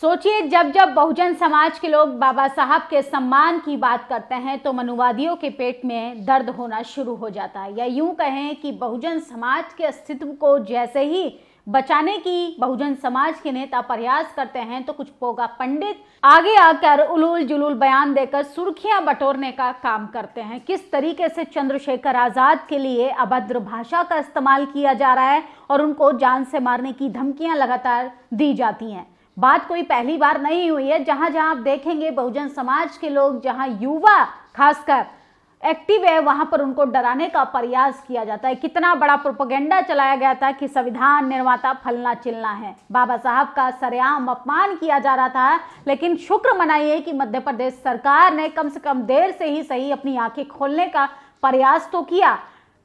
सोचिए, जब जब बहुजन समाज के लोग बाबा साहब के सम्मान की बात करते हैं तो मनुवादियों के पेट में दर्द होना शुरू हो जाता है। या यूं कहें कि बहुजन समाज के अस्तित्व को जैसे ही बचाने की बहुजन समाज के नेता प्रयास करते हैं तो कुछ पोगा पंडित आगे आकर उलूल जुलूल बयान देकर सुर्खियां बटोरने का काम करते हैं। किस तरीके से चंद्रशेखर आजाद के लिए अभद्र भाषा का इस्तेमाल किया जा रहा है और उनको जान से मारने की धमकियां लगातार दी जाती हैं। बात कोई पहली बार नहीं हुई है। जहां जहां आप देखेंगे बहुजन समाज के लोग, जहां युवा खासकर एक्टिव है, वहां पर उनको डराने का प्रयास किया जाता है। कितना बड़ा प्रोपेगेंडा चलाया गया था कि संविधान निर्माता फलना चिलना है। बाबा साहब का सरेआम अपमान किया जा रहा था, लेकिन शुक्र मनाइए कि मध्य प्रदेश सरकार ने कम से कम देर से ही सही अपनी आंखें खोलने का प्रयास तो किया।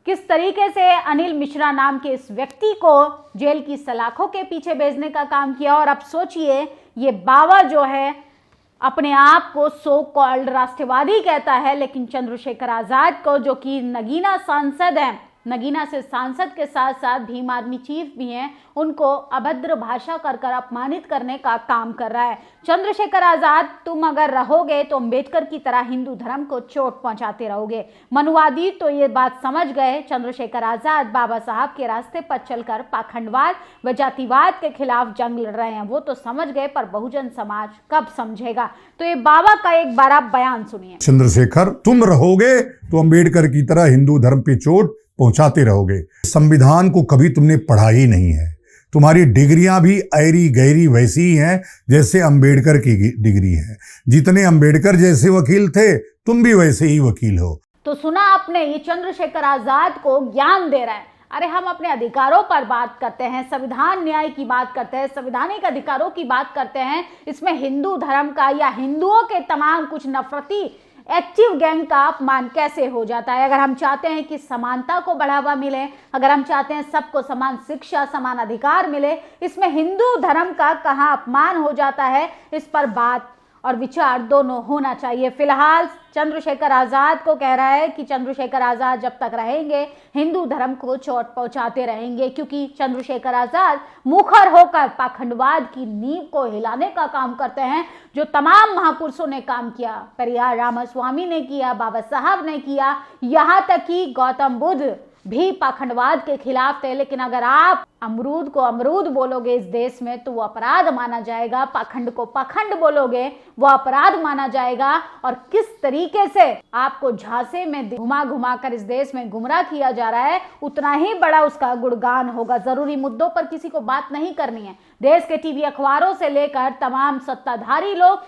किस तरीके से अनिल मिश्रा नाम के इस व्यक्ति को जेल की सलाखों के पीछे भेजने का काम किया। और अब सोचिए, ये बाबा जो है अपने आप को सो कॉल्ड राष्ट्रवादी कहता है, लेकिन चंद्रशेखर आजाद को, जो कि नगीना सांसद है, नगीना से सांसद के साथ साथ भीम आर्मी चीफ भी हैं, उनको अभद्र भाषा कर अपमानित करने का काम कर रहा है। चंद्रशेखर आजाद, तुम अगर रहोगे तो अंबेडकर की तरह हिंदू धर्म को चोट पहुंचाते रहोगे। मनुवादी तो ये बात समझ गए, चंद्रशेखर आजाद बाबा साहब के रास्ते पर चलकर पाखंडवाद व जातिवाद के खिलाफ जंग लड़ रहे हैं। वो तो समझ गए, पर बहुजन समाज कब समझेगा? तो ये बाबा का एक बार आप बयान सुनिए। चंद्रशेखर, तुम रहोगे तो अंबेडकर की तरह हिंदू धर्म पे चोट पहुंचाते रहोगे। संविधान को कभी तुमने पढ़ा ही नहीं है। तुम्हारी डिग्रियां भी ऐरी गहरी वैसी ही हैं जैसे अंबेडकर की डिग्री है। जितने अंबेडकर जैसे वकील थे, तुम भी वैसे ही वकील हो। तो सुना आपने, ये चंद्रशेखर आजाद को ज्ञान दे रहा है। अरे हम अपने अधिकारों पर बात करते हैं, संविधान न्याय की बात करते हैं, संवैधानिक अधिकारों की बात करते हैं। इसमें हिंदू धर्म का या हिंदुओं के तमाम कुछ नफरती एक्टिव गैंग का अपमान कैसे हो जाता है? अगर हम चाहते हैं कि समानता को बढ़ावा मिले, अगर हम चाहते हैं सबको समान शिक्षा, समान अधिकार मिले, इसमें हिंदू धर्म का कहाँ अपमान हो जाता है? इस पर बात और विचार दोनों होना चाहिए। फिलहाल चंद्रशेखर आजाद को कह रहा है कि चंद्रशेखर आजाद जब तक रहेंगे हिंदू धर्म को चोट पहुंचाते रहेंगे, क्योंकि चंद्रशेखर आजाद मुखर होकर पाखंडवाद की नींव को हिलाने का काम करते हैं, जो तमाम महापुरुषों ने काम किया। पेरियार रामास्वामी ने किया, बाबा साहब ने किया, यहां तक कि गौतम बुद्ध भी पाखंडवाद के खिलाफ थे। लेकिन अगर आप अमरूद को अमरूद बोलोगे इस देश में तो वो अपराध माना जाएगा, पाखंड को पाखंड बोलोगे वो अपराध माना जाएगा। और किस तरीके से आपको झांसे में घुमा घुमा कर इस देश में गुमराह किया जा रहा है, उतना ही बड़ा उसका गुणगान होगा। जरूरी मुद्दों पर किसी को बात नहीं करनी है। देश के टीवी अखबारों से लेकर तमाम सत्ताधारी लोग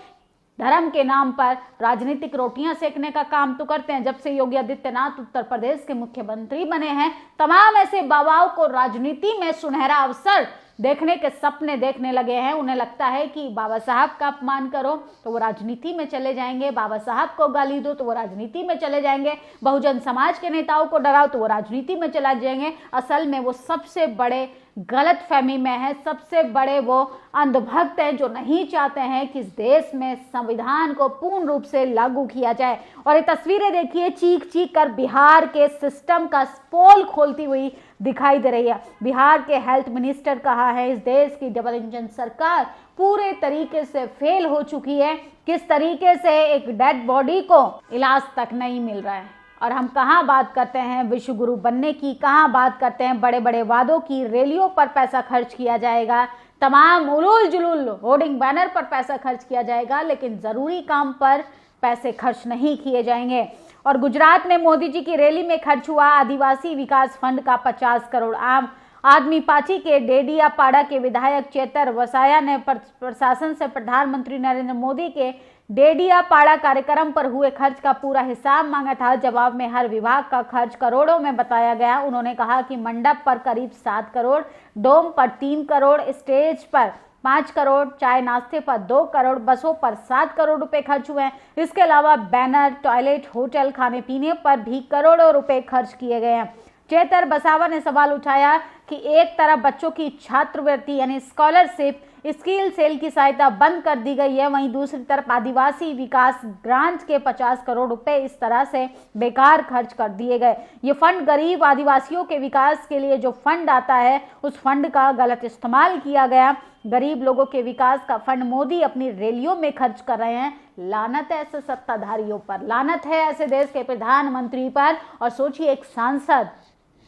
धर्म के नाम पर राजनीतिक रोटियां सेकने का काम तो करते हैं। जब से योगी आदित्यनाथ उत्तर प्रदेश के मुख्यमंत्री बने हैं, तमाम ऐसे बाबाओं को राजनीति में सुनहरा अवसर देखने के सपने देखने लगे हैं। उन्हें लगता है कि बाबा साहब का अपमान करो तो वो राजनीति में चले जाएंगे, बाबा साहब को गाली दो तो वो राजनीति में चले जाएंगे, बहुजन समाज के नेताओं को डराओ तो वो राजनीति में चला जाएंगे। असल में वो सबसे बड़े गलत फहमी में है, सबसे बड़े वो अंधभक्त हैं जो नहीं चाहते हैं कि इस देश में संविधान को पूर्ण रूप से लागू किया जाए। और ये तस्वीरें देखिए, चीख चीख कर बिहार के सिस्टम का पोल खोलती हुई दिखाई दे रही है। बिहार के हेल्थ मिनिस्टर कहा है इस देश की डबल इंजन सरकार पूरे तरीके से फेल हो चुकी है। किस तरीके से एक डेड बॉडी को इलाज तक नहीं मिल रहा है। और हम कहाँ बात करते हैं विश्व गुरु बनने की, कहाँ बात करते हैं बड़े बड़े वादों की, रैलियों पर पैसा खर्च किया जाएगा, तमाम उलूल जुलूल होर्डिंग बैनर पर पैसा खर्च किया जाएगा, लेकिन जरूरी काम पर पैसे खर्च नहीं किए जाएंगे। और गुजरात में मोदी जी की रैली में खर्च हुआ आदिवासी विकास फंड का 50 करोड़। आम आदमी पार्टी के डेडियापाड़ा के विधायक चेतर वसाया ने प्रशासन से प्रधानमंत्री नरेंद्र मोदी के डेडियापाड़ा कार्यक्रम पर हुए खर्च का पूरा हिसाब मांगा था। जवाब में हर विभाग का खर्च करोड़ों में बताया गया। उन्होंने कहा कि मंडप पर करीब 7 करोड़, डोम पर 3 करोड़, स्टेज पर 5 करोड़, चाय नाश्ते पर 2 करोड़, बसों पर 7 करोड़ रुपए खर्च हुए हैं। इसके अलावा बैनर, टॉयलेट, होटल, खाने पीने पर भी करोड़ों रुपए खर्च किए गए हैं। चेतर बसावा ने सवाल उठाया कि एक तरफ बच्चों की छात्रवृत्ति यानी स्कॉलरशिप स्किल सेल की सहायता बंद कर दी गई है। वहीं दूसरी तरफ आदिवासी विकास ग्रांट के 50 करोड़ रुपए इस तरह से बेकार खर्च कर दिए गए। ये फंड गरीब आदिवासियों के विकास के लिए जो फंड आता है उस फंड का गलत इस्तेमाल किया गया। गरीब लोगों के विकास का फंड मोदी अपनी रैलियों में खर्च कर रहे हैं। लानत है ऐसे सत्ताधारियों पर, लानत है ऐसे देश के प्रधानमंत्री पर। और सोचिए, एक सांसद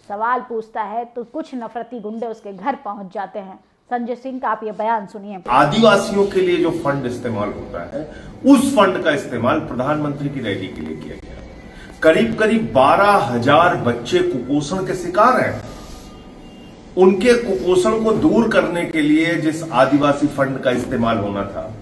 सवाल पूछता है तो कुछ नफरती गुंडे उसके घर पहुंच जाते हैं। संजय सिंह का आप ये बयान सुनिए। आदिवासियों के लिए जो फंड इस्तेमाल होता है उस फंड का इस्तेमाल प्रधानमंत्री की रैली के लिए किया गया। करीब करीब 12,000 बच्चे कुपोषण के शिकार हैं। उनके कुपोषण को दूर करने के लिए जिस आदिवासी फंड का इस्तेमाल होना था,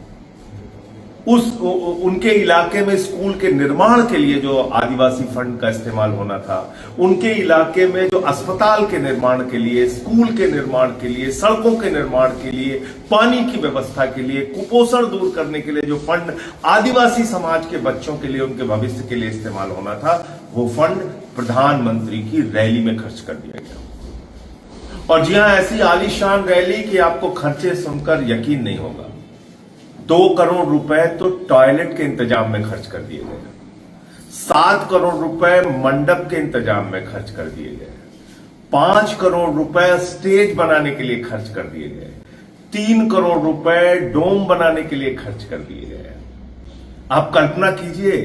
उनके इलाके में स्कूल के निर्माण के लिए जो आदिवासी फंड का इस्तेमाल होना था, उनके इलाके में जो अस्पताल के निर्माण के लिए, स्कूल के निर्माण के लिए, सड़कों के निर्माण के लिए, पानी की व्यवस्था के लिए, कुपोषण दूर करने के लिए जो फंड आदिवासी समाज के बच्चों के लिए, उनके भविष्य के लिए इस्तेमाल होना था, वो फंड प्रधानमंत्री की रैली में खर्च कर दिया गया। और जी हां, ऐसी आलीशान रैली कि आपको खर्चे सुनकर यकीन नहीं होगा। 2 करोड़ रुपए तो टॉयलेट के इंतजाम में खर्च कर दिए गए, 7 करोड़ रुपए मंडप के इंतजाम में खर्च कर दिए गए, 5 करोड़ रुपए स्टेज बनाने के लिए खर्च कर दिए गए, 3 करोड़ रुपए डोम बनाने के लिए खर्च कर दिए गए। आप कल्पना कीजिए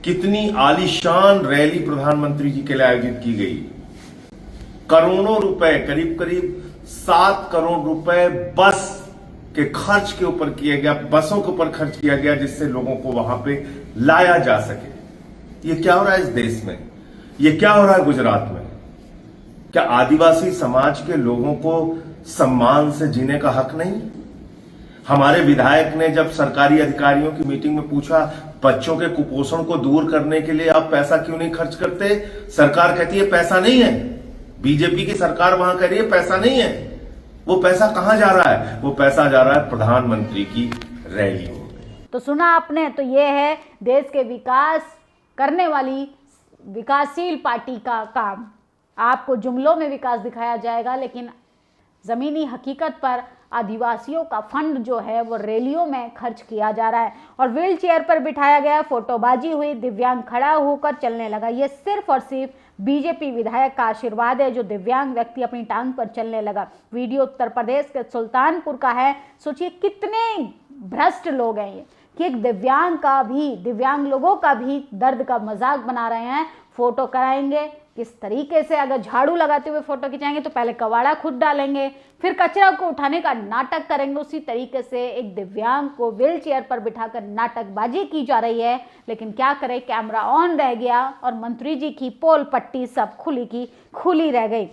कितनी आलीशान रैली प्रधानमंत्री जी के लिए आयोजित की गई। करोड़ों रुपए, करीब करीब 7 करोड़ रुपए बस के खर्च के ऊपर किया गया, बसों के ऊपर खर्च किया गया जिससे लोगों को वहां पे लाया जा सके। ये क्या हो रहा है इस देश में? ये क्या हो रहा है गुजरात में? क्या आदिवासी समाज के लोगों को सम्मान से जीने का हक नहीं? हमारे विधायक ने जब सरकारी अधिकारियों की मीटिंग में पूछा, बच्चों के कुपोषण को दूर करने के लिए आप पैसा क्यों नहीं खर्च करते? सरकार कहती है पैसा नहीं है। बीजेपी की सरकार वहां कह रही है पैसा नहीं है। वो पैसा कहां जा रहा है? वो पैसा जा रहा है प्रधानमंत्री की रैलियों में। तो सुना आपने, तो ये है देश के विकास करने वाली विकासशील पार्टी का काम। आपको जुमलों में विकास दिखाया जाएगा, लेकिन जमीनी हकीकत पर आदिवासियों का फंड जो है वो रैलियों में खर्च किया जा रहा है। और व्हील चेयर पर बिठाया गया, फोटोबाजी हुई, दिव्यांग खड़ा होकर चलने लगा। ये सिर्फ और सिर्फ बीजेपी विधायक का आशीर्वाद है जो दिव्यांग व्यक्ति अपनी टांग पर चलने लगा। वीडियो उत्तर प्रदेश के सुल्तानपुर का है। सोचिए कितने भ्रष्ट लोग हैं ये, कि एक दिव्यांग लोगों का भी दर्द का मजाक बना रहे हैं। फोटो कराएंगे किस तरीके से? अगर झाड़ू लगाते हुए फोटो खिंचाएंगे तो पहले कबाड़ा खुद डालेंगे, फिर कचरा को उठाने का नाटक करेंगे। उसी तरीके से एक दिव्यांग को व्हील चेयर पर बिठाकर नाटकबाजी की जा रही है। लेकिन क्या करें, कैमरा ऑन रह गया और मंत्री जी की पोल पट्टी सब खुली की खुली रह गई।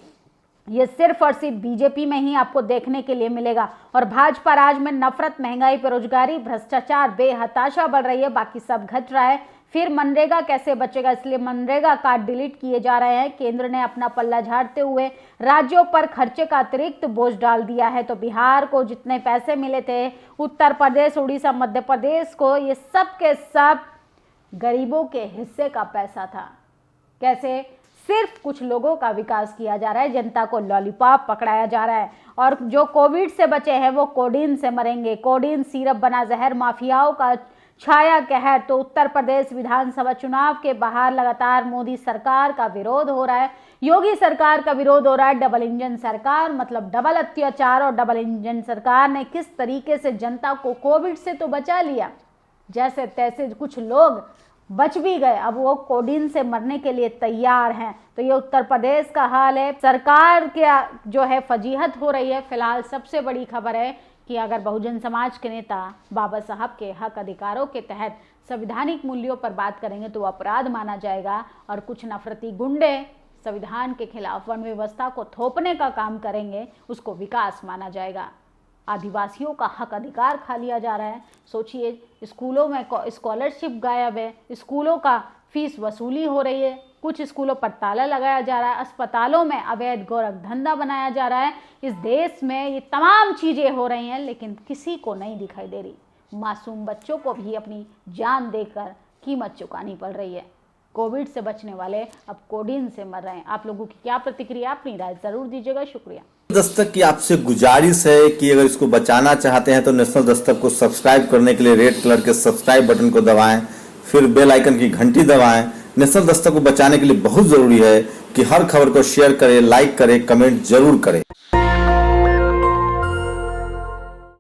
ये सिर्फ और सिर्फ बीजेपी में ही आपको देखने के लिए मिलेगा। और भाजपा राज में नफरत, महंगाई, बेरोजगारी, भ्रष्टाचार, बेहताशा बढ़ रही है, बाकी सब घट रहा है। फिर मनरेगा कैसे बचेगा? इसलिए मनरेगा कार्ड डिलीट किए जा रहे हैं। केंद्र ने अपना पल्ला झाड़ते हुए राज्यों पर खर्चे का अतिरिक्त बोझ डाल दिया है। तो बिहार को जितने पैसे मिले थे, उत्तर प्रदेश, उड़ीसा, मध्य प्रदेश को, ये सब के सब गरीबों के हिस्से का पैसा था। कैसे? सिर्फ कुछ लोगों का विकास किया जा रहा है, जनता को लॉलीपॉप पकड़ाया जा रहा है। और जो कोविड से बचे हैं वो कोडीन से मरेंगे। कोडीन सिरप बना जहर, माफियाओं का छाया कहर। तो उत्तर प्रदेश विधानसभा चुनाव के बाहर लगातार मोदी सरकार का विरोध हो रहा है, योगी सरकार का विरोध हो रहा है। डबल इंजन सरकार मतलब डबल अत्याचार। और डबल इंजन सरकार ने किस तरीके से जनता को कोविड से तो बचा लिया, जैसे तैसे कुछ लोग बच भी गए, अब वो कोडीन से मरने के लिए तैयार हैं। तो ये उत्तर प्रदेश का हाल है। सरकार के जो है फजीहत हो रही है। फिलहाल सबसे बड़ी खबर है कि अगर बहुजन समाज के नेता बाबा साहब के हक अधिकारों के तहत संवैधानिक मूल्यों पर बात करेंगे तो अपराध माना जाएगा। और कुछ नफरती गुंडे संविधान के खिलाफ वन व्यवस्था को थोपने का काम करेंगे, उसको विकास माना जाएगा। आदिवासियों का हक अधिकार खा लिया जा रहा है। सोचिए, स्कूलों में स्कॉलरशिप गायब है, स्कूलों का फीस वसूली हो रही है, कुछ स्कूलों पर ताला लगाया जा रहा है, अस्पतालों में अवैध गोरख धंधा बनाया जा रहा है। इस देश में ये तमाम चीज़ें हो रही हैं, लेकिन किसी को नहीं दिखाई दे रही। मासूम बच्चों को भी अपनी जान देकर कीमत चुकानी पड़ रही है। कोविड से बचने वाले अब कोडीन से मर रहे हैं। आप लोगों की क्या प्रतिक्रिया, अपनी राय जरूर दीजिएगा। शुक्रिया। दस्तक की आपसे गुजारिश है कि अगर इसको बचाना चाहते हैं तो नेशनल दस्तक को सब्सक्राइब करने के लिए रेड कलर के सब्सक्राइब बटन को दबाएं, फिर बेल आइकन की घंटी दबाएं। नेशनल दस्तक को बचाने के लिए बहुत जरूरी है कि हर खबर को शेयर करें, लाइक करें, कमेंट जरूर करें।